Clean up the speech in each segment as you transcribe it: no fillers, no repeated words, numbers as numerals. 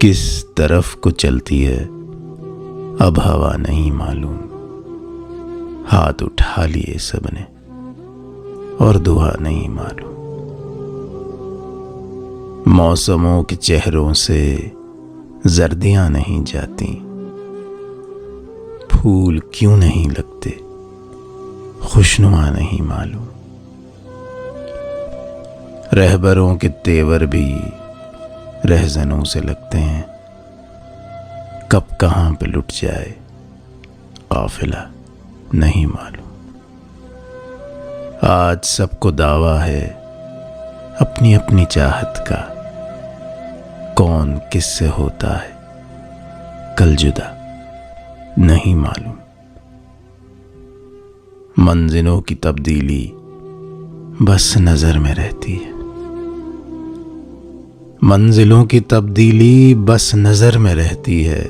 किस तरफ को चलती है अब हवा नहीं मालूम। हाथ उठा लिए सबने और दुआ नहीं मालूम। मौसमों के चेहरों से जर्दियां नहीं जाती, फूल क्यों नहीं लगते खुशनुमा नहीं मालूम। रहबरों के तेवर भी रहजनों से लगते हैं, कब कहां पे लुट जाए काफिला नहीं मालूम। आज सबको दावा है अपनी अपनी चाहत का, कौन किससे होता है कल जुदा नहीं मालूम। मंजिलों की तब्दीली बस नजर में रहती है, मंजिलों की तब्दीली बस नजर में रहती है।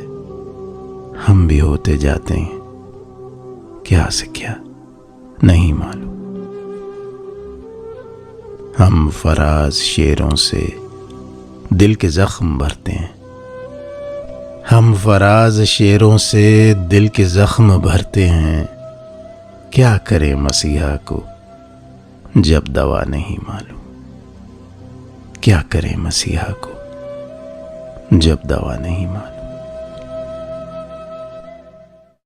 हम भी होते जाते हैं, क्या से क्या नहीं मालूम। हम फराज शेरों से दिल के जख्म भरते हैं, हम फराज शेरों से दिल के जख्म भरते हैं। क्या करें मसीहा को जब दवा नहीं मालूम, क्या करें मसीहा को जब दवा नहीं मालूम।